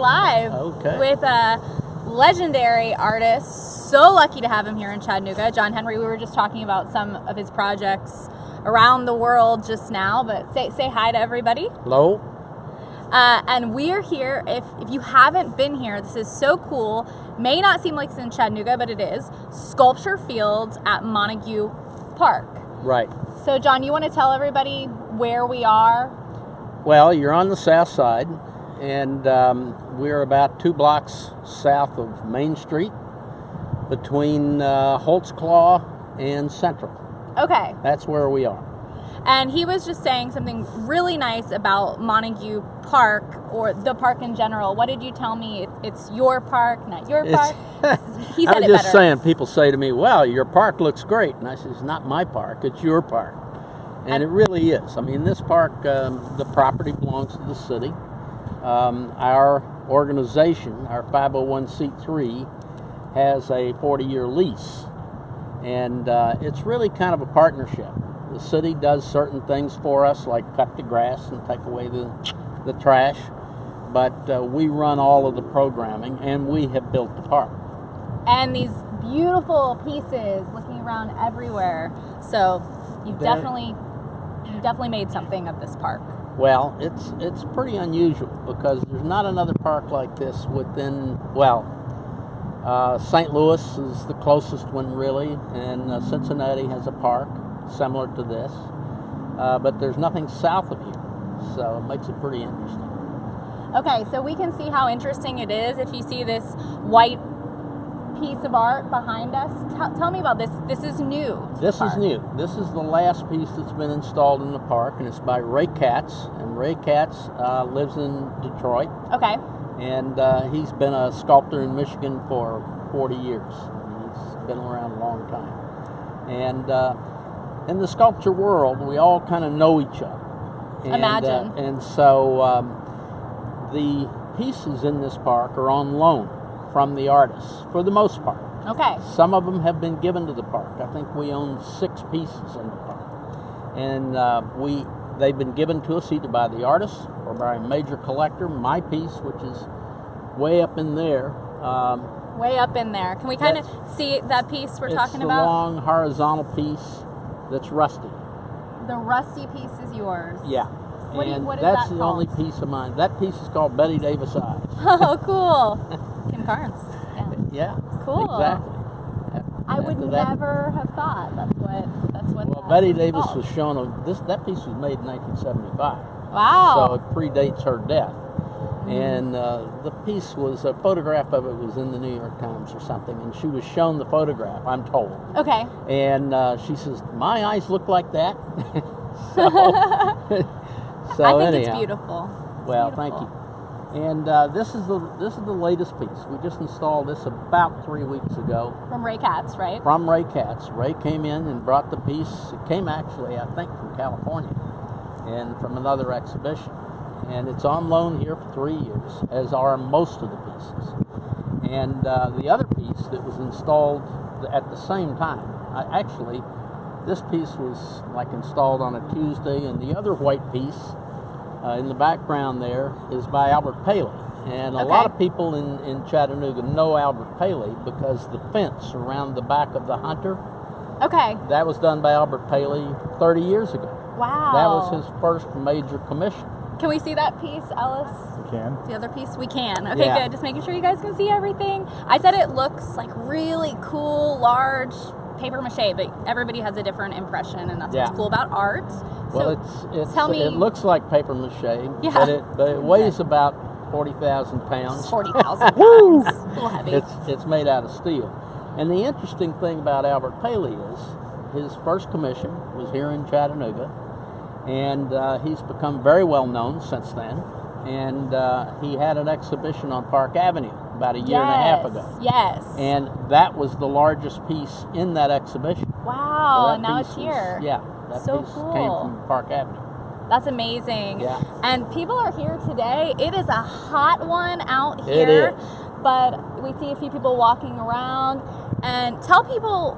live with a legendary artist. So lucky to have him here in Chattanooga. John Henry, we were just talking about some of his projects around the world just now, but say hi to everybody. Hello. And we're here. If you haven't been here, this is so cool. May not seem like it's in Chattanooga, but it is. Sculpture Fields at Montague Park. Right. So, John, you want to tell everybody where we are? Well, you're on the south side, and we're about 2 blocks south of Main Street, between Holtzclaw and Central. Okay. That's where we are. And he was just saying something really nice about Montague Park, or the park in general. What did you tell me? It's your park, not your park. He said I was it just better. saying, people say to me, well, your park looks great. And I said, it's not my park, it's your park. And it really is. I mean, this park, the property belongs to the city. Our organization, our 501c3, has a 40-year lease. And it's really kind of a partnership. The city does certain things for us, like cut the grass and take away the trash. But we run all of the programming, and we have built the park. And these beautiful pieces looking around everywhere. So you've definitely made something of this park. Well, it's pretty unusual because there's not another park like this within, St. Louis is the closest one really, and Cincinnati has a park similar to this, but there's nothing south of here, so it makes it pretty interesting. Okay, so we can see how interesting it is if you see this white piece of art behind us. Tell me about this. This is new. This is new. This is the last piece that's been installed in the park, and it's by Ray Katz. And Ray Katz lives in Detroit. Okay. And he's been a sculptor in Michigan for 40 years. He's been around a long time. And in the sculpture world, we all kind of know each other. And, Imagine. And so the pieces in this park are on loan from the artists, for the most part. Okay. Some of them have been given to the park. I think we own 6 pieces in the park. And they've been given to us either by the artists or by a major collector. My piece, which is way up in there. Way up in there. Can we kind of see that piece we're talking about? It's the long horizontal piece that's rusty. The rusty piece is yours. Yeah. What is that's that the called? only piece of mine. That piece is called Betty Davis Eyes. Oh, cool. Kim Carnes. Yeah. Cool. Exactly. I would never have thought that's what. Well, Betty Davis was shown that piece was made in 1975. Wow. So it predates her death. And the piece was, a photograph of it was in the New York Times or something, and she was shown the photograph, I'm told. Okay. And she says, my eyes look like that. so I think anyhow, it's beautiful. Well, thank you. And this is the latest piece. We just installed this about 3 weeks ago. From Ray Katz, right? From Ray Katz. Ray came in and brought the piece. It came actually, I think, from California and from another exhibition. And it's on loan here for 3 years, as are most of the pieces. And the other piece that was installed at the same time, actually, this piece was installed on a Tuesday, and the other white piece in the background there is by Albert Paley. And a lot of people in Chattanooga know Albert Paley because the fence around the back of the Hunter, that was done by Albert Paley 30 years ago. Wow. That was his first major commission. Can we see that piece, Ellis? We can. The other piece? We can. Okay, good. Just making sure you guys can see everything. I said it looks like really cool, large paper mache, but everybody has a different impression, and that's what's cool about art. Well, it looks like paper mache, but it weighs about 40,000 pounds. It's 40,000 pounds. A little heavy. It's made out of steel. And the interesting thing about Albert Paley is his first commission was here in Chattanooga, and he's become very well known since then. And he had an exhibition on Park Avenue about a year and a half ago. Yes. And that was the largest piece in that exhibition. Wow, So and now it's here. That so piece cool. came from Park Avenue. That's amazing. Yeah. And people are here today. It is a hot one out here. It is. But we see a few people walking around. And tell people,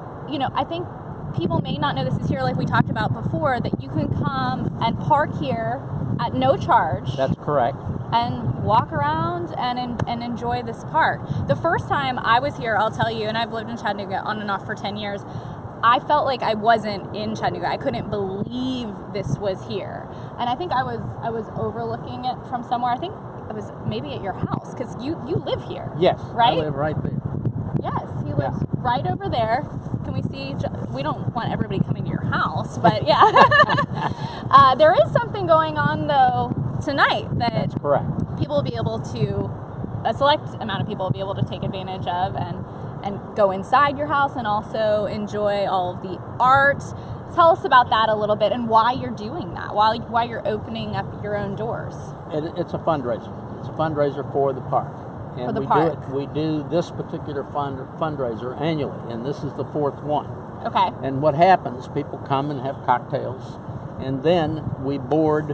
I think people may not know this is here, like we talked about before, that you can come and park here at no charge. That's correct. And walk around and enjoy this park. The first time I was here, I'll tell you, and I've lived in Chattanooga on and off for 10 years, I felt like I wasn't in Chattanooga. I couldn't believe this was here. And I think I was overlooking it from somewhere. I think it was maybe at your house, because you live here. Yes, right? I live right there. Yes, he lives right over there. Can we see? We don't want everybody coming to your house, but yeah. There is something going on, though, tonight that That's correct. people will be able to, a select amount of people will be able to take advantage of and go inside your house and also enjoy all of the art. Tell us about that a little bit and why you're doing that, why you're opening up your own doors. It's a fundraiser. It's a fundraiser for the park. And For the we park. we do this particular fundraiser annually, and this is the 4th one. Okay. And what happens, people come and have cocktails, and then we board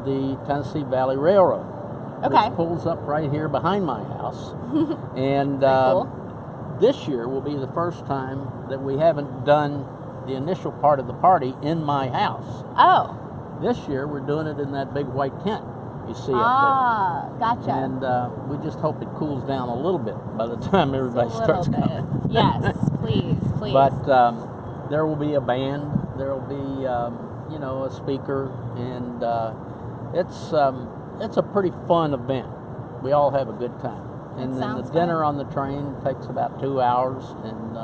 the Tennessee Valley Railroad, Okay. which pulls up right here behind my house. And Cool. this year will be the first time that we haven't done the initial part of the party in my house. Oh. This year we're doing it in that big white tent you see Ah, up gotcha. there. And we just hope it cools down a little bit by the time everybody Just a starts little coming. bit. Yes, please. But there will be a band. There will be, a speaker, and it's a pretty fun event. We all have a good time. And then the sounds dinner fun. on the train takes about 2 hours, and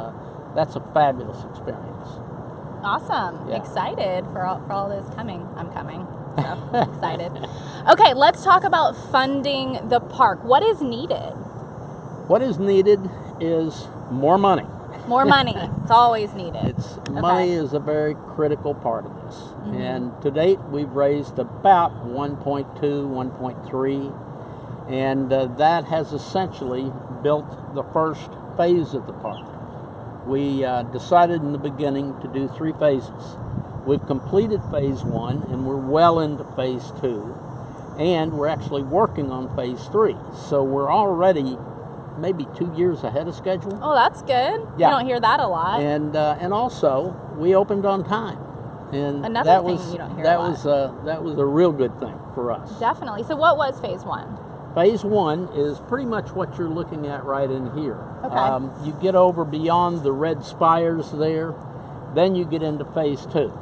that's a fabulous experience. Awesome. Yeah. Excited for all this coming. I'm coming. So excited. Okay, let's talk about funding the park. What is needed? What is needed is more money. More money. It's always needed. Money is a very critical part of this. Mm-hmm. And to date, we've raised about 1.2, 1.3, and that has essentially built the first phase of the park. We decided in the beginning to do 3 phases. We've completed phase 1, and we're well into phase 2, and we're actually working on phase 3. So we're already maybe 2 years ahead of schedule. Oh, that's good. Yeah. You don't hear that a lot. And also, we opened on time, and Another that thing was you don't hear that a lot. was that was a real good thing for us. Definitely. So what was phase 1? Phase 1 is pretty much what you're looking at right in here. Okay. You get over beyond the red spires there, then you get into phase 2,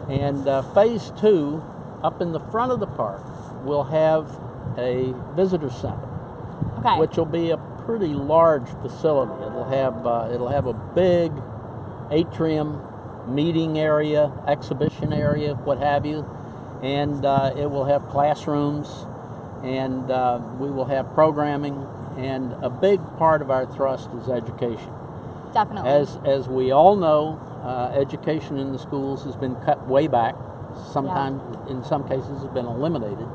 and phase 2, up in the front of the park, will have a visitor center, Okay. which will be a pretty large facility. It'll have a big atrium, meeting area, exhibition area, what have you, and it will have classrooms, and we will have programming, and a big part of our thrust is education. Definitely. As we all know, education in the schools has been cut way back. Sometimes, in some cases, has been eliminated.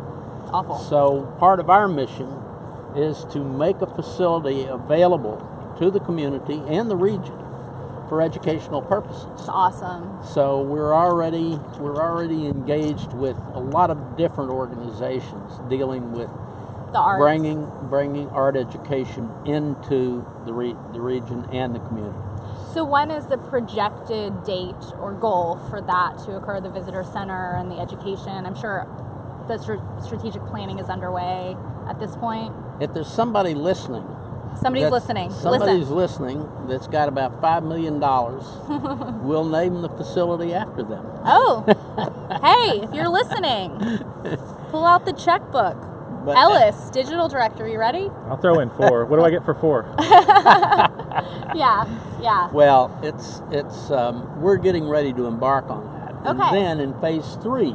It's awful. So part of our mission is to make a facility available to the community and the region for educational purposes. It's awesome. So we're already engaged with a lot of different organizations dealing with The art. bringing art education into the region and the community. So when is the projected date or goal for that to occur, the visitor center and the education? I'm sure the strategic planning is underway at this point. If there's somebody listening, Somebody's listening. Somebody's Listen. listening that's got about $5 million, we'll name the facility after them. Oh, hey, if you're listening, pull out the checkbook. But- Ellis, digital director, you ready? I'll throw in 4. What do I get for 4? Yeah. Well, it's we're getting ready to embark on that. And Okay. then in phase 3,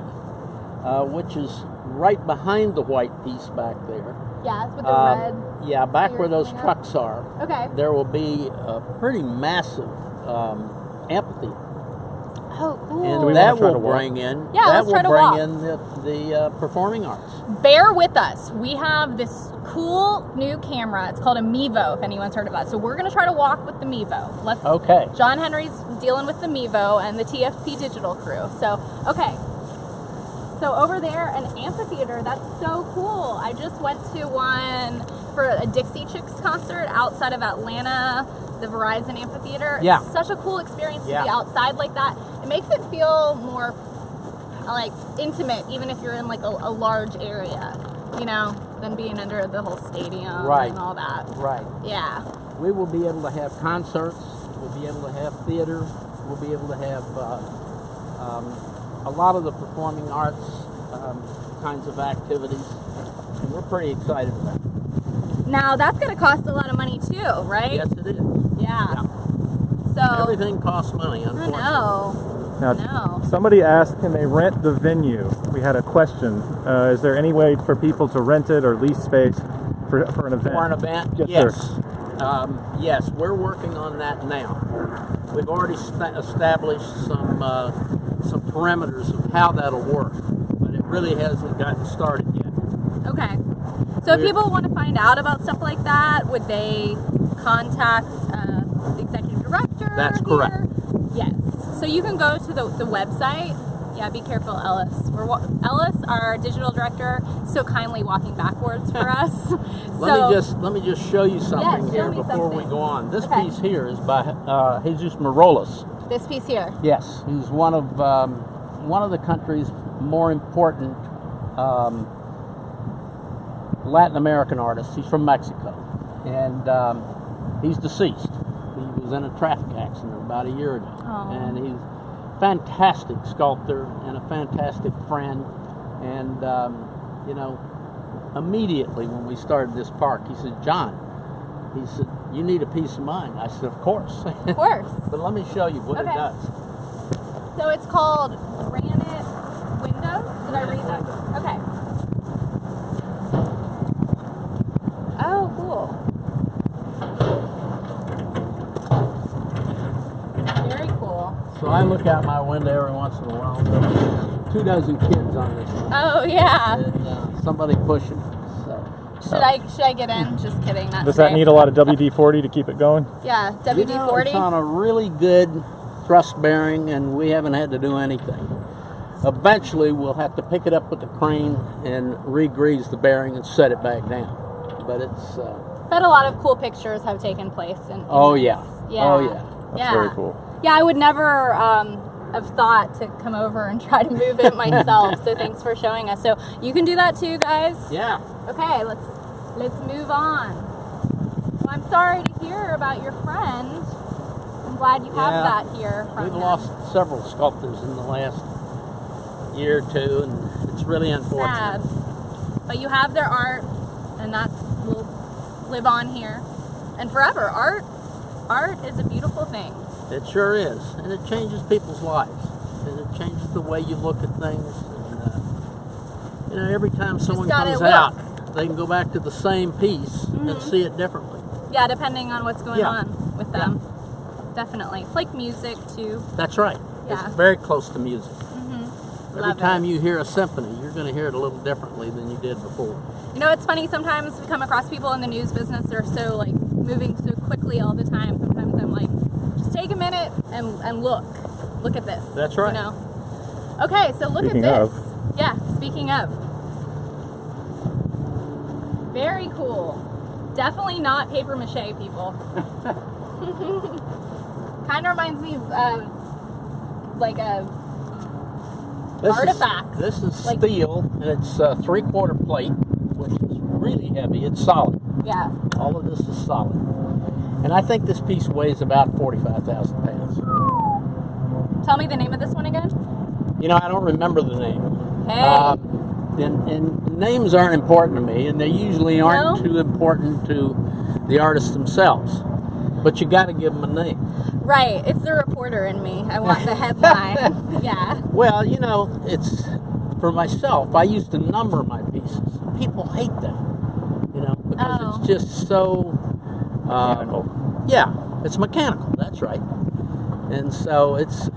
which is right behind the white piece back there. Yeah, it's with the red. Yeah, back spheres where those coming up. trucks are, Okay. there will be a pretty massive amphitheater. Oh, cool. Do we And wanna that try will to walk? bring in Yeah, that let's will try to bring walk. in the performing arts. Bear with us. We have this cool new camera. It's called a Mevo, if anyone's heard of it. So we're going to try to walk with the Mevo. Let's. Okay. John Henry's dealing with the Mevo and the TFP digital crew. So, okay. So over there, an amphitheater. That's so cool. I just went to one for a Dixie Chicks concert outside of Atlanta the Verizon Amphitheater. Yeah. It's such a cool experience to Yeah. be outside like that. It makes it feel more like intimate, even if you're in like a large area, you know, than being under the whole stadium Right. and all that. Right. Yeah. We will be able to have concerts. We'll be able to have theater. We'll be able to have a lot of the performing arts kinds of activities. And we're pretty excited about it. Now that's going to cost a lot of money too, right? Yes, it is. Yeah. So Everything costs money, I unfortunately. know. Now, No. somebody asked, can they rent the venue? We had a question. Is there any way for people to rent it or lease space for an event? For an event? Yes, Yes. sir. Yes, we're working on that now. We've already established some parameters of how that'll work, but it really hasn't gotten started yet. Okay. So if people want to find out about stuff like that, would they contact the executive director? That's here? correct. Yes. So you can go to the website. Yeah, be careful, Ellis. Ellis, our digital director, so kindly walking backwards for us. Let me just show you something show here me before we something. go on. This Okay. piece here is by Jesus Marolis. This piece here. Yes, he's one of the country's more important Latin American artists. He's from Mexico, and he's deceased. He was in a traffic accident about a year ago, Oh. and he's a fantastic sculptor and a fantastic friend. And you know, immediately when we started this park, he said, "John," he said, "you need a peace of mind." I said, "Of course." Of course. But let me show you what it Okay. does. So it's called Granite Windows. Did I read that? Okay. Oh, cool. Very cool. So I look out my window every once in a while. There's 2 dozen kids on this one, Oh yeah. and somebody pushing. So Should I get in? Just kidding. Not Does that today. need a lot of WD-40 to keep it going? Yeah, WD-40. It's on a really good thrust bearing, and we haven't had to do anything. Eventually, we'll have to pick it up with the crane and re-grease the bearing and set it back down. But it's But a lot of cool pictures have taken place. In oh this. yeah, Yeah. oh yeah. That's very cool. Yeah, I would never have thought to come over and try to move it myself. So thanks for showing us. So you can do that too, guys. Yeah. Okay, let's move on. Well, I'm sorry to hear about your friend. I'm glad you have that here from We've him. lost several sculptors in the last year or two, and it's really unfortunate. Sad. But you have their art, and that will live on here and forever. Art is a beautiful thing. It sure is, and it changes people's lives, and it changes the way you look at things. And every time someone gotta comes look. out, they can go back to the same piece and see it differently. Yeah, depending on what's going Yeah. on with them. Definitely. It's like music too. That's right. Yeah. It's very close to music. Every Love time it. you hear a symphony, you're going to hear it a little differently than you did before. You know, it's funny, sometimes we come across people in the news business that are so like moving so quickly all the time. Sometimes I'm like, just take a minute and look at this. That's right. You know? Okay, so look Speaking at this. of. Yeah, speaking of. Very cool. Definitely not paper mache, people. Kind of reminds me of like a artifact. This is Like- steel, and it's 3/4 plate, which is really heavy. It's solid. Yeah. All of this is solid. And I think this piece weighs about 45,000 pounds. Tell me the name of this one again. You know, I don't remember the name. Hey. And names aren't important to me, and they usually aren't No? too important to the artists themselves. But you got to give them a name. Right. It's the reporter in me. I want the headline. Yeah. Well, you know, it's for myself. I used to number my pieces. People hate that, you know, because Oh. it's just so Mechanical. Yeah, it's mechanical. That's right. And so it's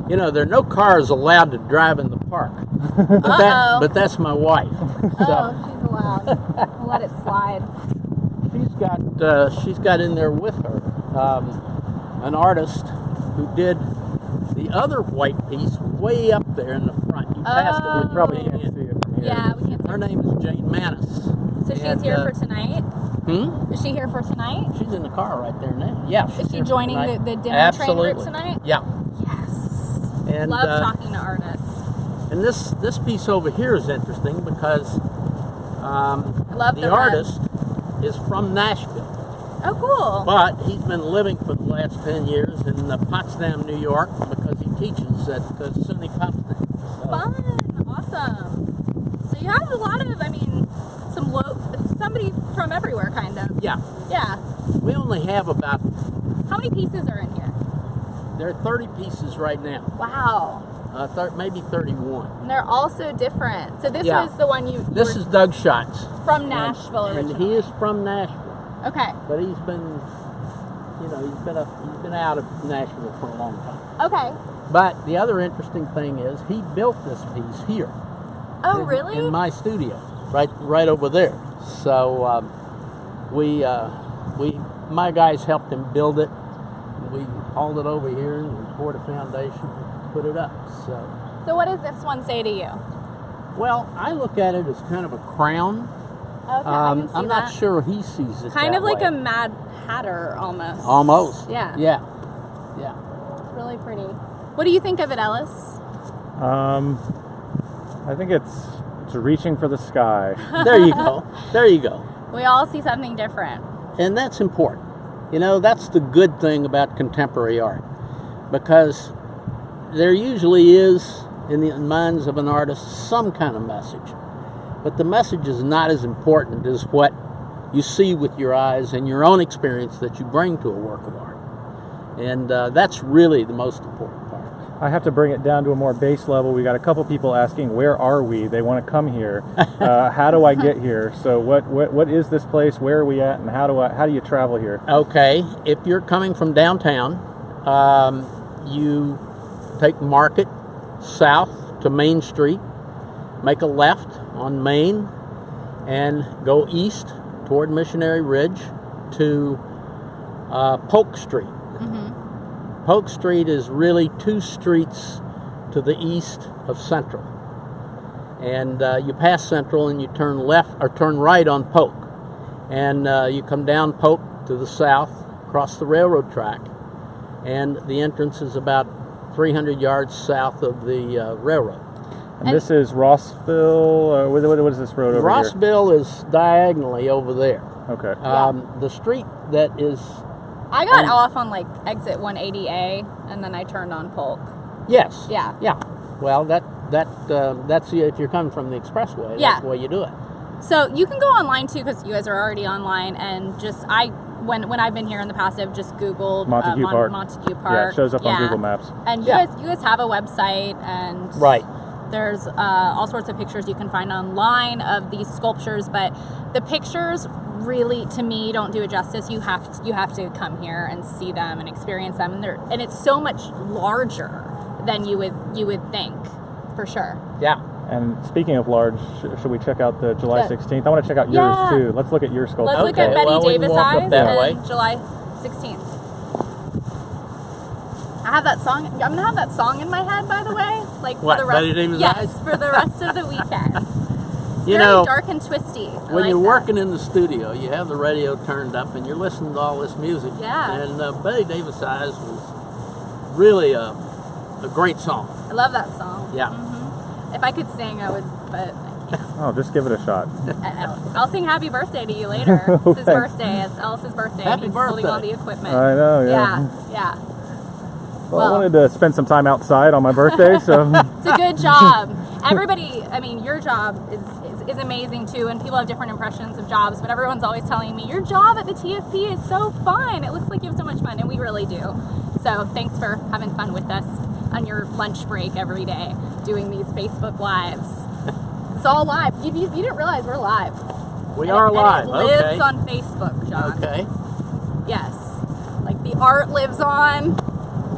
you know, there are no cars allowed to drive in the park. Uh-oh. But that's my wife. Oh, she's allowed. I'll let it slide. She's got in there with her an artist who did the other white piece way up there in the front. You passed it. Oh. You probably can't See it from here. Yeah, we can't. Her name is Jane Manis. So she's And, here for tonight? Is she here for tonight? She's in the car right there now. Yeah. Is she joining the dinner Absolutely. train group tonight? Yeah. Yes. And, Love talking to artists. And this piece over here is interesting because I love the artist is from Nashville. Oh, cool. But he's been living for the last 10 years in Potsdam, New York, because he teaches at SUNY Potsdam. So. Fun. Awesome. So you have a lot of, somebody from everywhere, kind of. Yeah. Yeah. We only have about... How many pieces are in here? There are 30 pieces right now. Wow. Maybe 31. And they're all so different. So this Yeah. was the one you This is Doug Schatz. from Nashville originally. And he is from Nashville. Okay. But he's been, he's been out of Nashville for a long time. Okay. But the other interesting thing is he built this piece here. Oh, really? In my studio, right over there. So my guys helped him build it. We hauled it over here and we poured a foundation and put it up. So what does this one say to you? Well, I look at it as kind of a crown. Okay, I can see I'm not sure he sees it kind that of like way. a Mad Hatter almost. Almost. Yeah. Yeah. Yeah. It's really pretty. What do you think of it, Ellis? I think it's reaching for the sky. There you go. There you go. We all see something different. And that's important. That's the good thing about contemporary art, because there usually is, in the minds of an artist, some kind of message. But the message is not as important as what you see with your eyes and your own experience that you bring to a work of art. And that's really the most important part. I have to bring it down to a more base level. We got a couple people asking, where are we? They want to come here. How do I get here? So what is this place? Where are we at? And how do you travel here? Okay, if you're coming from downtown, you take Market south to Main Street, make a left on Main, and go east toward Missionary Ridge to Polk Street. Polk Street is really 2 streets to the east of Central. And you pass Central and you turn left or turn right on Polk. And you come down Polk to the south, across the railroad track. And the entrance is about 300 yards south of the railroad. And this is Rossville? What is this road over here? Rossville is diagonally over there. Okay. The street that is... I got off on exit 180A, and then I turned on Polk. Yes. Yeah. Yeah. Well, that's if you're coming from the expressway. Yeah. That's the way you do it. So you can go online too, because you guys are already online, and when I've been here in the past, I've just Googled Montague Park. Montague Park. Yeah, it shows up on Google Maps. And you guys have a website, and Right. there's all sorts of pictures you can find online of these sculptures, but the pictures really, to me, don't do it justice. You have to come here and see them and experience them, and it's so much larger than you would think, for sure. Yeah. And speaking of large, should we check out the July 16th? I want to check out yours too. Let's look at your sculpture. Let's look at Betty well, we can Davis walk up Eyes that and way. July 16th. I have that song. I'm gonna have that song in my head, by the way. What, for the rest, Betty Davis yes, Eyes? for the rest of the weekend. It's You very know, dark and twisty. when you're working in the studio, you have the radio turned up and you're listening to all this music. Yeah. And Betty Davis Eyes was really a great song. I love that song. Yeah. If I could sing, I would, but Oh, just give it a shot. I'll sing Happy Birthday to you later. It's his birthday. It's Ellis's birthday. Happy He's holding birthday. all the equipment. I know, Yeah. Well, I wanted to spend some time outside on my birthday, so It's a good job. Everybody, your job is amazing too, and people have different impressions of jobs, but everyone's always telling me, your job at the TFP is so fun. It looks like you have so much fun, and we really do. So thanks for having fun with us on your lunch break every day, doing these Facebook Lives. It's all live. You didn't realize we're live. We are live. And it lives Okay. on Facebook, John. Okay. Yes. Like the art lives on.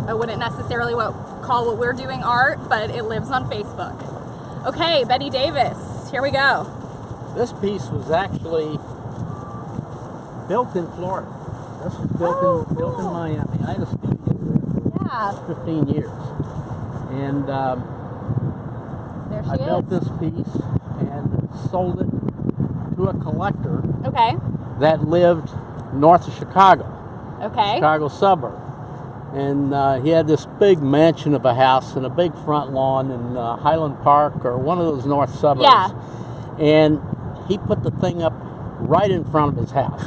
I wouldn't necessarily call what we're doing art, but it lives on Facebook. Okay, Betty Davis. Here we go. This piece was actually built in Florida. This was built in Miami. I had a studio there Yeah. for 15 years. And There she I built is. this piece and sold it to a collector Okay. that lived north of Chicago, Okay. Chicago suburb. And he had this big mansion of a house and a big front lawn in Highland Park or one of those north suburbs. Yeah. And he put the thing up right in front of his house.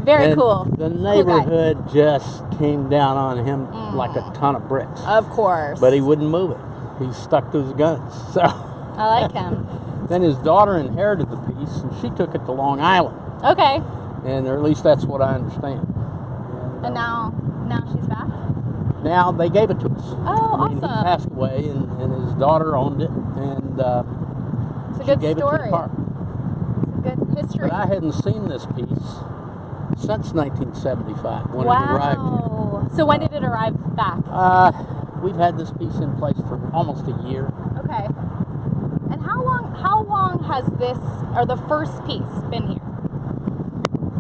Very and cool. The Cool neighborhood just came down on him like a ton of bricks. Of course. But he wouldn't move it. He stuck to his guns. So I like him. then his daughter inherited the piece, and she took it to Long Island. Okay. And or at least that's what I understand. And now she's back? Now they gave it to us. Oh, I mean, awesome. He passed away, and his daughter owned it, and It's a she good gave it to story. the park. It's a good history. But I hadn't seen this piece since 1975 when it arrived here. Wow. So when did it arrive back? We've had this piece in place for almost a year. Okay. And how long has this, or the first piece, been here?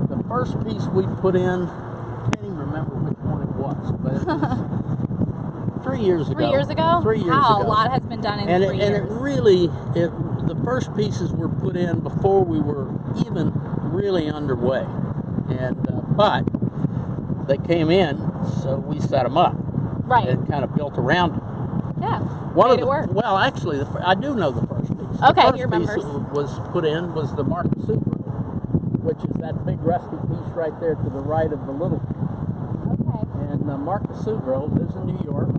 The first piece we put in, I can't even remember which one it was, but it was 3 years ago. 3 years ago? 3 years Wow, ago. a lot has been done in And 3 it years. really, the first pieces were put in before we were even really underway. And but they came in, so we set them up. Right. And kind of built around them. Yeah. One Made of it the, work. Well, actually, I do know the first piece. Okay, the he first piece remembers. that was put in was the Market Soup Road, which is that big rusty piece right there to the right of the little. Okay. And Market Soup Road lives in New York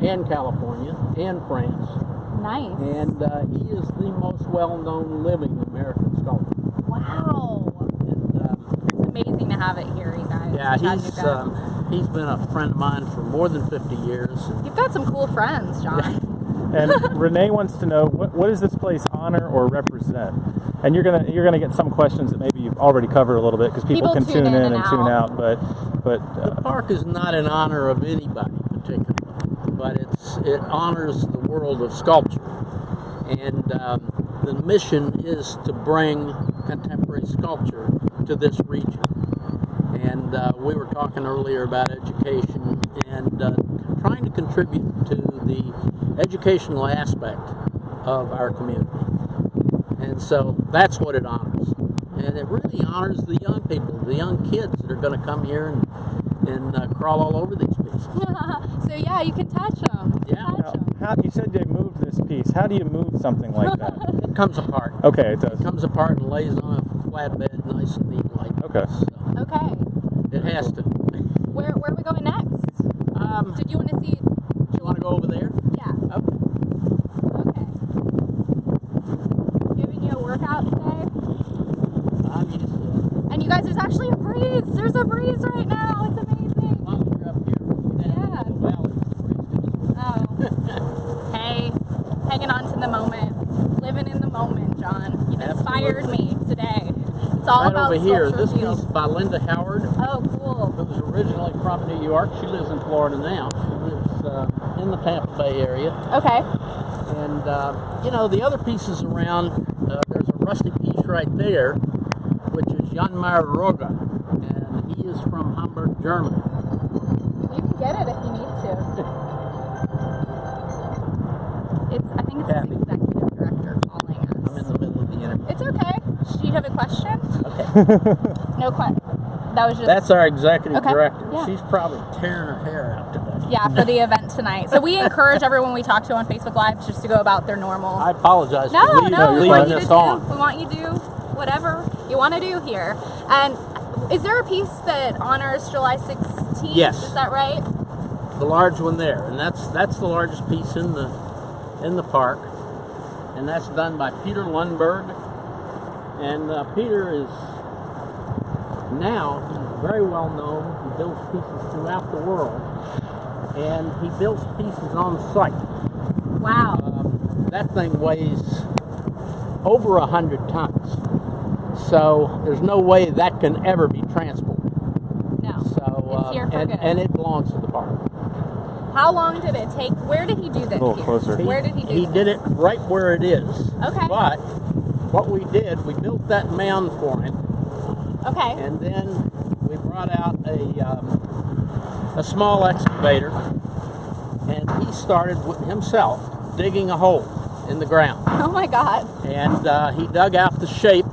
and California and France. Nice. And he is the most well-known living American sculptor. Wow. And, It's amazing to have it here, you guys. yeah, Chattanooga. he's been a friend of mine for more than 50 years. And You've got some cool friends, John. And Renee wants to know what does this place honor or represent? And you're gonna get some questions that maybe you've already covered a little bit because people can tune in and tune out. But the park is not in honor of anybody particularly, but it honors the world of sculpture, and the mission is to bring contemporary sculpture to this region. And we were talking earlier about education and trying to contribute to the educational aspect of our community. And so that's what it honors. And it really honors the young people, the young kids that are going to come here and crawl all over these pieces. So yeah, you can touch them. Yeah. how you said they moved this piece. How do you move something like that? It comes apart. Okay, it does. It comes apart and lays on a flatbed, nice and neat like Okay. this. So Okay. it has to. Where are we going next? Did you want to see? Do you want to go over there? Yeah. Okay. Okay. Giving you a workout today? I'm used to it. And you guys, there's actually a breeze. There's a breeze right now. It's amazing. As long as you're up here, Yeah. the valley, Oh. Hey, hanging on to the moment. Living in the moment, John. You've inspired me today. It's all right about over here. sculpture This fields. piece by Linda Howard, Oh, cool. who was originally from New York. She lives in Florida now. She lives in the Tampa Bay area. Okay. And, the other pieces around, there's a rusty piece right there, which is Jan Meyer Roga, and he is from Hamburg, Germany. You can get it if you need to. I think it's Kathy. his executive director calling I'm in us. the middle of the interview. It's okay. Do you have a question? Okay. No question. That was just. That's our executive Okay, director. yeah. She's probably tearing her hair out today. Yeah, for the event tonight. So we encourage everyone we talk to on Facebook Live just to go about their normal. I apologize No, for we leaving want you to this do. on. We want you to do whatever you want to do here. And is there a piece that honors July 16th? Yes. Is that right? The large one there, and that's the largest piece in the park, and that's done by Peter Lundberg. And Peter is now very well known. He builds pieces throughout the world, and he builds pieces on site. Wow. That thing weighs over 100 tons, so there's no way that can ever be transported. No. So It's here for good. and it belongs to the park. How long did it take? Where did he do this? A little here? closer. Where did he do He this? did it right where it is. Okay. But what we did, we built that mound for him, Okay. and then we brought out a small excavator, and he started with himself digging a hole in the ground. Oh my God. And he dug out the shape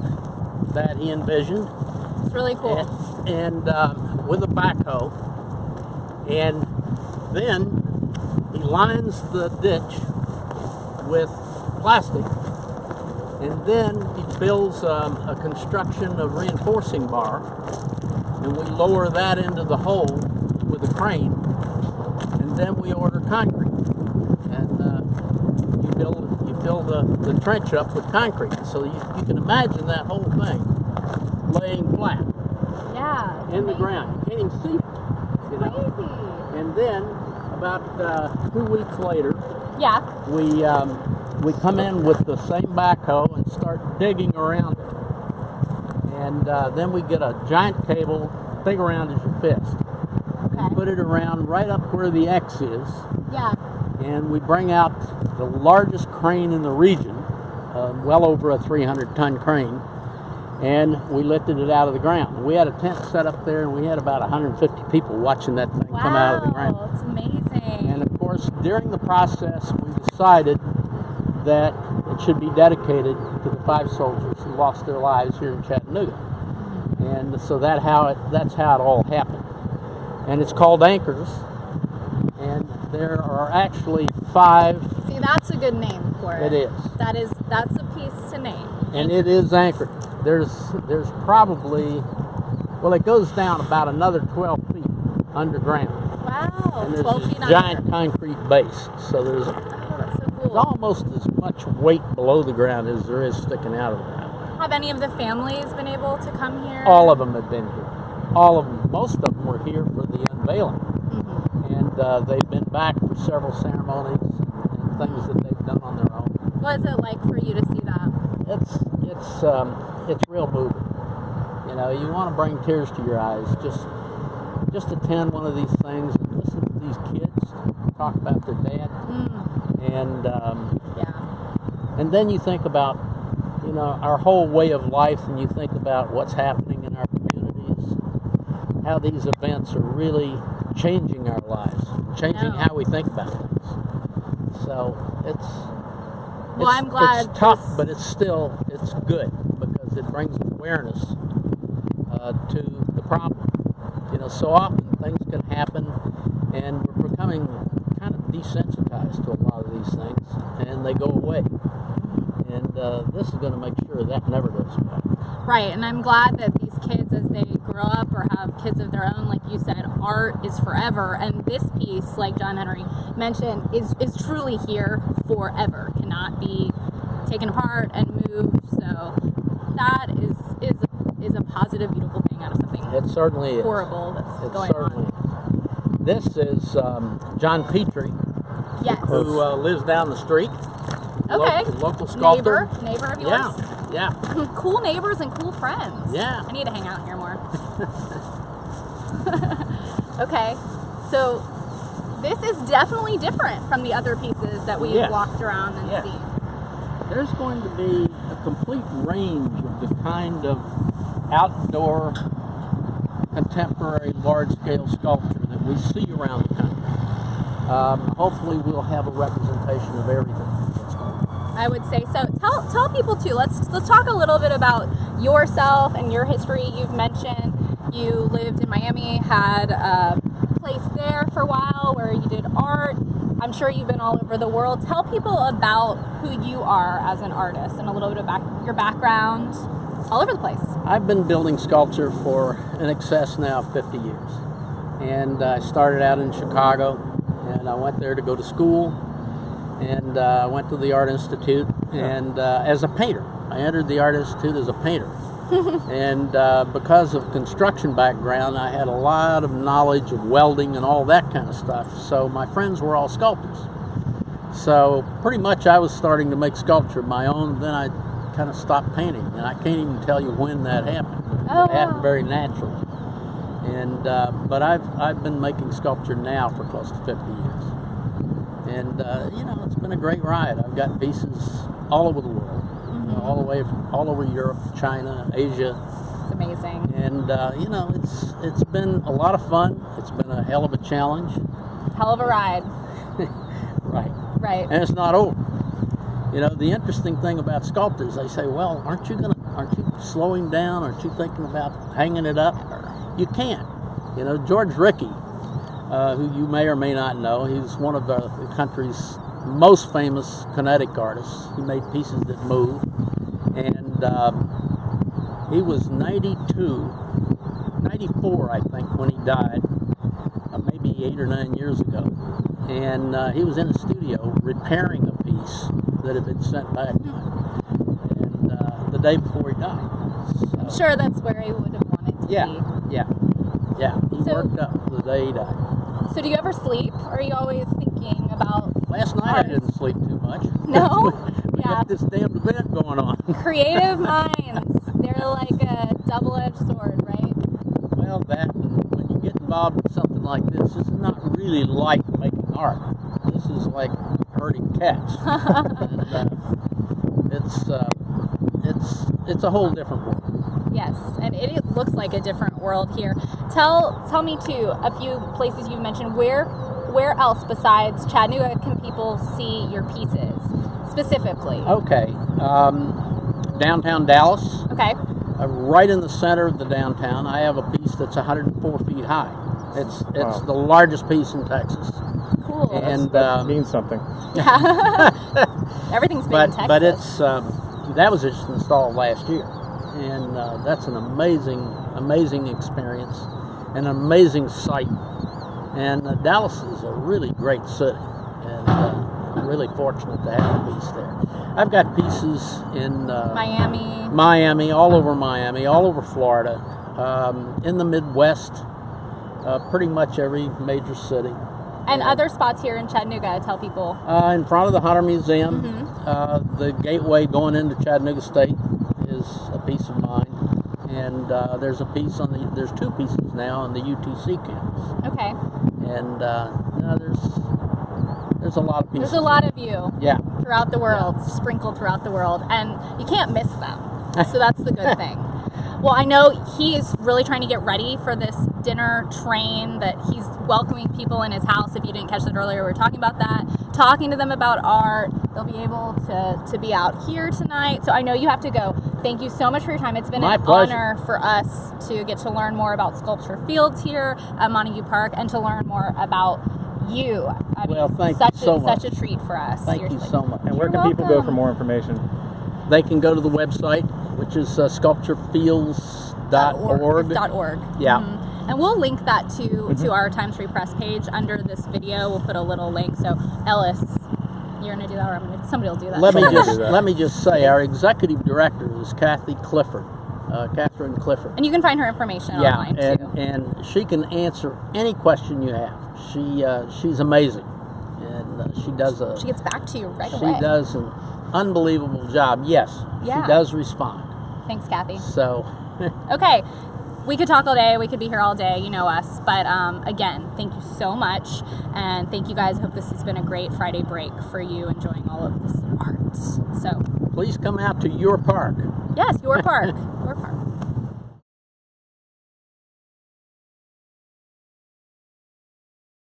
that he envisioned. It's really cool. And with a backhoe. And then he lines the ditch with plastic. And then he builds a construction of reinforcing bar. And we lower that into the hole with a crane. And then we order concrete. And you fill the trench up with concrete. So you can imagine that whole thing laying flat. Yeah. In the ground. You can't even see it. You know? Crazy. And then about 2 weeks later, Yeah. we come in with the same backhoe and start digging around it. And then we get a giant cable, big around as your fist. Okay. Put it around right up where the X is. Yeah. And we bring out the largest crane in the region, well over a 300-ton crane, and we lifted it out of the ground. We had a tent set up there, and we had about 150 people watching that thing come out of the ground. Wow, it's amazing. And of course, during the process, we decided that it should be dedicated to the 5 soldiers who lost their lives here in Chattanooga. And so that's how it all happened. And it's called Anchors. And there are actually 5. See, that's a good name for it. It is. That's a piece to name. And it is anchored. There's probably, well, it goes down about another 12 feet underground. Wow. And there's 12 this feet giant under. concrete base. So there's Oh, that's so cool. almost as much weight below the ground as there is sticking out of the ground. Have any of the families been able to come here? All of them have been here. All of them. Most of them were here for the unveiling. Mm-hmm. And they've been back for several ceremonies and things that they've done on their own. What is it like for you to see that? It's real moving. You know, you want to bring tears to your eyes. Just attend one of these things and listen to these kids talk about their dad. And Yeah. and then you think about, you know, our whole way of life, and you think about what's happening in our communities, how these events are really changing our lives, changing how we think about things. So Well, I'm glad it's tough, but it's good because it brings awareness to the problem. You know, so often things can happen, and we're becoming kind of desensitized to a lot of these things, and they go away. And this is going to make sure that never goes away. Right, and I'm glad that these kids, as they grow up or have kids of their own, like you said, art is forever. And this piece, like John Henry mentioned, is truly here forever. Cannot be taken apart and moved. So that is a positive, beautiful thing out of something It certainly horrible is. that's It going certainly on. is. This is John Petrie, Yes. who lives down the street. Okay. Local sculptor. Neighbor of yours? Yeah. Cool neighbors and cool friends. Yeah. I need to hang out here more. Okay. So this is definitely different from the other pieces that we've Yes. walked around and Yes. seen. There's going to be a complete range of the kind of outdoor, contemporary, large-scale sculpture that we see around the country. Hopefully we'll have a representation of everything that's going on. I would say so. Tell people too. Let's talk a little bit about yourself and your history. You've mentioned you lived in Miami, had a place there for a while where you did art. I'm sure you've been all over the world. Tell people about who you are as an artist and a little bit about your background all over the place. I've been building sculpture for in excess now of 50 years. And I started out in Chicago, and I went there to go to school, and I went to the Art Institute, and as a painter. I entered the Art Institute as a painter. And because of construction background, I had a lot of knowledge of welding and all that kind of stuff. So my friends were all sculptors. So pretty much I was starting to make sculpture of my own. Then I kind of stopped painting, and I can't even tell you when that happened. Oh, it happened wow. very naturally. And but I've been making sculpture now for close to 50 years. And you know, it's been a great ride. I've got pieces all over the world. You know, all over Europe, China, Asia. It's amazing. And you know, it's been a lot of fun. It's been a hell of a challenge. Hell of a ride. Right. Right. And it's not over. You know, the interesting thing about sculptors, they say, well, aren't you going to Aren't you slowing down? Aren't you thinking about hanging it up? You can't. You know, George Rickey, who you may or may not know, he's one of the country's most famous kinetic artists. He made pieces that move, and he was 94, I think, when he died, maybe 8 or 9 years ago. And he was in a studio repairing a piece that had been sent back to him, and the day before he died. So, I'm sure that's where he would have wanted to be. Yeah. He worked up the day he died. So do you ever sleep? Or are you always thinking about Last night I didn't sleep too much. No? We Yeah. got this damn event going on. Creative minds. They're like a double-edged sword, right? Well, that, and when you get involved in something like this is not really like making art. This is like herding cats. And, it's a whole different world. Yes, and it looks like a different world here. Tell me too, a few places you've mentioned. Where else besides Chattanooga can people see your pieces specifically? Okay, downtown Dallas. Okay. Right in the center of the downtown, I have a piece that's 104 feet high. It's Wow. the largest piece in Texas. Cool. And That means something. Yeah. Everything's big in Texas. but it's that was just installed last year, and that's an amazing experience, an amazing sight. And Dallas is a really great city, and I'm really fortunate to have a piece there. I've got pieces in Miami, all over Miami, all over Florida, in the Midwest, pretty much every major city. and other spots here in Chattanooga. Tell people. In front of the Hunter Museum, the gateway going into Chattanooga State is a piece of mine, and there's two pieces now on the UTC campus, Okay. and there's a lot of pieces. There's a lot of you. Yeah. Throughout the world, sprinkled throughout the world, and you can't miss them. So that's the good thing. Well, I know he's really trying to get ready for this dinner train that he's welcoming people in his house. If you didn't catch that earlier, we were talking about that, talking to them about art. They'll be able to be out here tonight. So I know you have to go. Thank you so much for your time. It's been My an pleasure. honor for us to get to learn more about Sculpture Fields here at Montague Park and to learn more about you. I Well, mean, thank you so much. Such a treat for us. Thank you seriously. so much. And where You're can people go for welcome. more information? They can go to the website, which is sculpturefields.org. .org. Yeah. And we'll link that to our Times Free Press page under this video. We'll put a little link. So Ellis, you're gonna do that, or somebody will do that. Let Let me just say, our executive director is Catherine Clifford. And you can find her information Yeah, online and, too. and she can answer any question you have. She's amazing, and she She gets back to you right away. she does an unbelievable job. Yes, Yeah. she does respond. Thanks, Kathy. So, Okay, we could talk all day. We could be here all day. You know us. But again, thank you so much, and thank you guys. Hope this has been a great Friday break for you, enjoying all of this art. So please come out to your park. yes, your park. Your park.